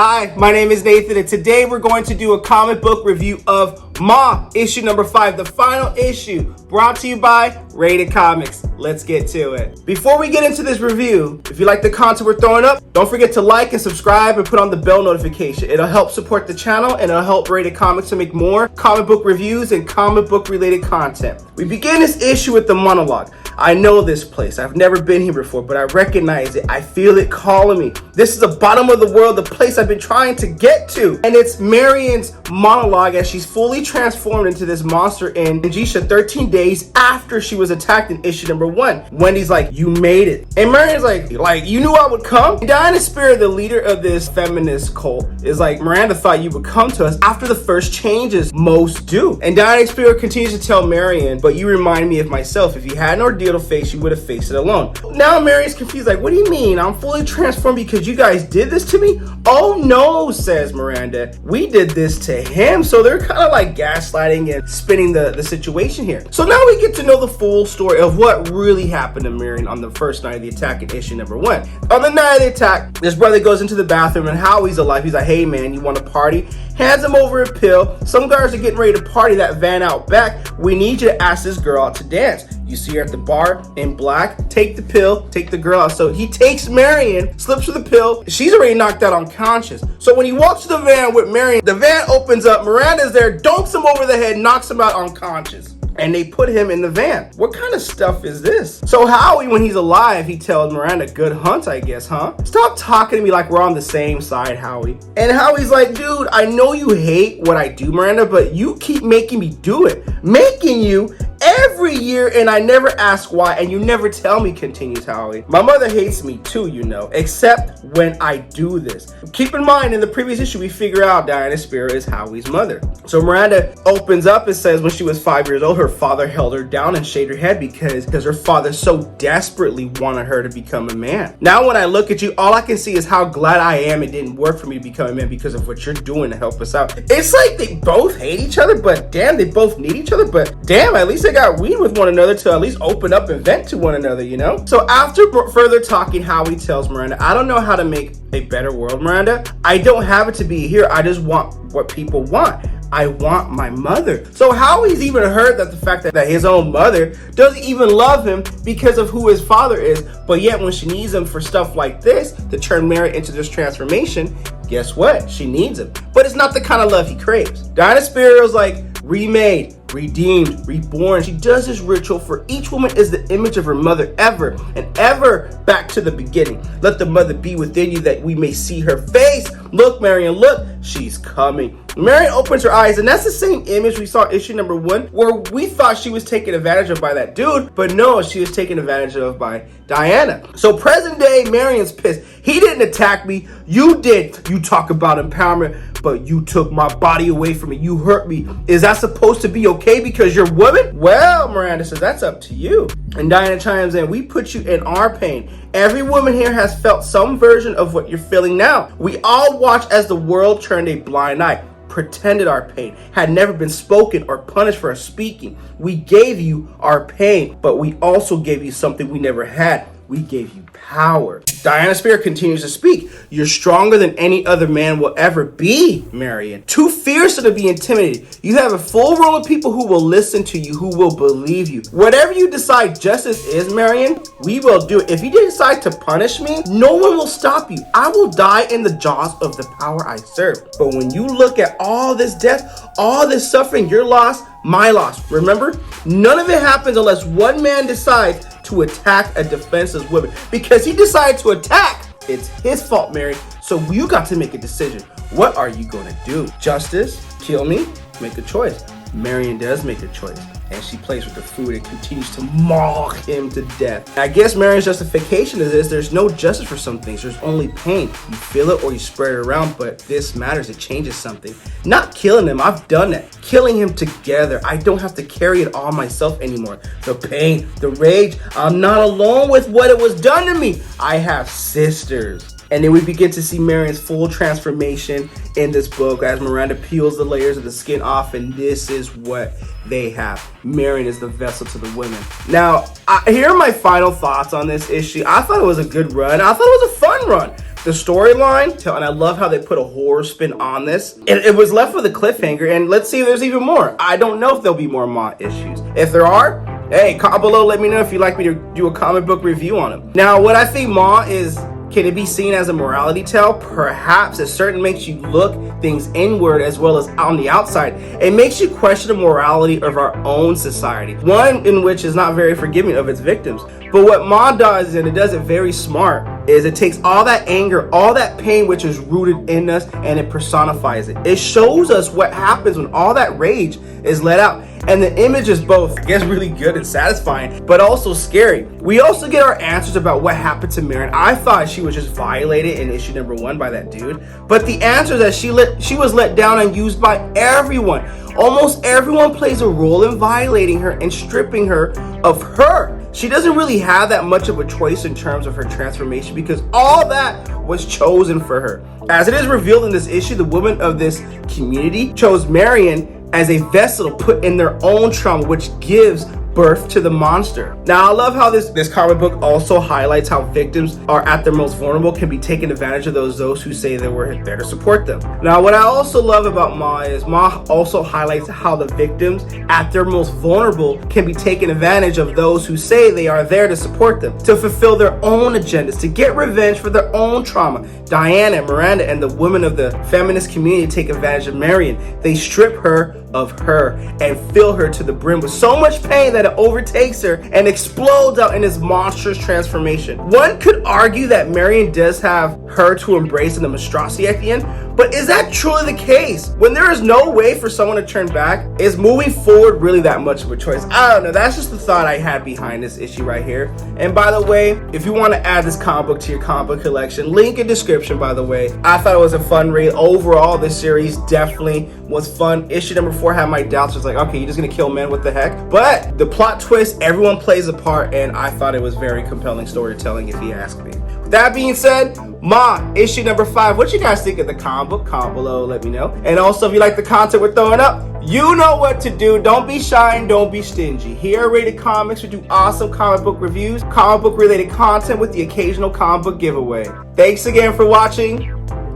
Hi, my name is Nathan, and today we're going to do a comic book review of Maw Issue Number 5, the final issue, brought to you by RatedComics. Let's get to it. Before we get into this review, if you like the content we're throwing up, don't forget to like and subscribe and put on the bell notification. It'll help support the channel and it'll help RatedComics to make more comic book reviews and comic book related content. We begin this issue with the Monologue. I know this place. I've never been here before, but I recognize it. I feel it calling me. This is the bottom of the world, the place I've been trying to get to. And it's Marion's monologue as she's fully transformed into this monster in Angisha 13 days after she was attacked in issue number 1. Wendy's like, you made it. And Marion's like, you knew I would come? And Diana Spirit, the leader of this feminist cult, is like, Miranda thought you would come to us after the first changes most do. And Diana Spirit continues to tell Marion, but you remind me of myself. If you had an ordeal to face, you would have faced it alone. Now Marion's confused, like, what do you mean? I'm fully transformed because you guys did this to me? Oh no, says Miranda. We did this to him. So they're kind of like gaslighting and spinning the situation here. So now we get to know the full story of what really happened to Marion on the first night of the attack in issue number 1. On the night of the attack, his brother goes into the bathroom and Howie's alive. He's like, hey man, you want to party? Hands him over a pill. Some guys are getting ready to party that van out back. We need you to ask this girl out to dance. You see her at the bar in black. Take the pill, take the girl out. So he takes Marion, slips her the pill. She's already knocked out unconscious. So when he walks to the van with Marion, the van opens up. Miranda's there, dunks him over the head, knocks him out unconscious. And they put him in the van. What kind of stuff is this? So Howie, when he's alive, he tells Miranda, good hunt, I guess, huh? Stop talking to me like we're on the same side, Howie. And Howie's like, dude, I know you hate what I do, Miranda, but you keep making me do it. Making you every year, and I never ask why, and you never tell me, continues Howie. My mother hates me too, you know, except when I do this. Keep in mind, in the previous issue, we figure out Diana Spirit is Howie's mother. So Miranda opens up and says when she was 5 years old, her father held her down and shaved her head because her father so desperately wanted her to become a man. Now when I look at you, all I can see is how glad I am it didn't work for me to become a man because of what you're doing to help us out. It's like they both hate each other, but damn, they both need each other, but damn, at least they got weed with one another to at least open up and vent to one another, you know? So after further talking, Howie tells Miranda, I don't know how to make a better world, Miranda. I don't have it to be here. I just want what people want. I want my mother. So Howie's even heard that the fact that his own mother doesn't even love him because of who his father is, but yet when she needs him for stuff like this, to turn Marion into this transformation, guess what? She needs him. But it's not the kind of love he craves. Diana Spirit was like, remade, redeemed, reborn. She does this ritual for each woman is the image of her mother ever and ever back to the beginning. Let the mother be within you that we may see her face. Look, Marion, look, she's coming. Marion opens her eyes, and that's the same image we saw issue number 1 where we thought she was taken advantage of by that dude, but no, she was taken advantage of by Diana. So present day, Marion's pissed. He didn't attack me, you did. You talk about empowerment, but you took my body away from me. You hurt me. Is that supposed to be okay because you're a woman? Well, Miranda says, that's up to you. And Diana chimes in, we put you in our pain. Every woman here has felt some version of what you're feeling now. We all watched as the world turned a blind eye, pretended our pain had never been spoken or punished for our speaking. We gave you our pain, but we also gave you something we never had. We gave you power. Diana Spirit continues to speak. You're stronger than any other man will ever be, Marion. Too fierce to be intimidated. You have a full room of people who will listen to you, who will believe you. Whatever you decide justice is, Marion, we will do it. If you decide to punish me, no one will stop you. I will die in the jaws of the power I serve. But when you look at all this death, all this suffering, your loss, my loss, remember, none of it happens unless one man decides to attack a defenseless woman. Because he decided to attack, it's his fault, Mary. So you got to make a decision. What are you going to do? Justice? Kill me? Make a choice. Marion does make a choice, and she plays with the food and continues to maul him to death. I guess Marion's justification of this, there's no justice for some things. There's only pain. You feel it or you spread it around, but this matters. It changes something. Not killing him. I've done that. Killing him together. I don't have to carry it all myself anymore. The pain, the rage. I'm not alone with what it was done to me. I have sisters. And then we begin to see Marion's full transformation in this book as Miranda peels the layers of the skin off, and this is what they have. Marion is the vessel to the women. Now, here are my final thoughts on this issue. I thought it was a good run. I thought it was a fun run. the storyline, and I love how they put a horror spin on this. It was left with a cliffhanger, and let's see if there's even more. I don't know if there'll be more Maw issues. If there are, hey, comment below, let me know if you'd like me to do a comic book review on them. Now, what I think Maw is, can it be seen as a morality tale? Perhaps. It certainly makes you look things inward as well as on the outside. It makes you question the morality of our own society, one in which is not very forgiving of its victims. But what Maw does, and it does it very smart, is it takes all that anger, all that pain which is rooted in us, and it personifies it. It shows us what happens when all that rage is let out. And the image is both, I guess, really good and satisfying, but also scary. We also get our answers about what happened to Marion. I thought she was just violated in issue number 1 by that dude, but the answer is that she was let down and used by everyone. Almost everyone plays a role in violating her and stripping her of her. She doesn't really have that much of a choice in terms of her transformation because all that was chosen for her. As it is revealed in this issue, the women of this community chose Marion as a vessel to put in their own trauma, which gives birth to the monster. Now, I love how this comic book also highlights how victims are at their most vulnerable, can be taken advantage of those who say they were there to support them. Now, what I also love about Maw is Maw also highlights how the victims at their most vulnerable can be taken advantage of those who say they are there to support them, to fulfill their own agendas, to get revenge for their own trauma. Diana, Miranda, and the women of the feminist community take advantage of Marion. They strip her of her and fill her to the brim with so much pain that it overtakes her and explodes out in this monstrous transformation. One could argue that Marion does have her to embrace in the monstrosity at the end, but is that truly the case? When there is no way for someone to turn back, is moving forward really that much of a choice? I don't know. That's just the thought I had behind this issue right here. And by the way, if you want to add this comic book to your comic book collection, link in description, by the way. I thought it was a fun read. Overall, this series definitely was fun. Issue number 4 had my doubts. It's like, okay, you're just gonna kill men, what the heck? But the plot twist, everyone plays a part, and I thought it was very compelling storytelling, if you ask me. With that being said, Maw issue number 5. What you guys think of the comic book? Comment below, let me know. And also, if you like the content we're throwing up, you know what to do. Don't be shy and don't be stingy. Here at Rated Comics, we do awesome comic book reviews, comic book related content with the occasional comic book giveaway. Thanks again for watching.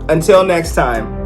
Until next time.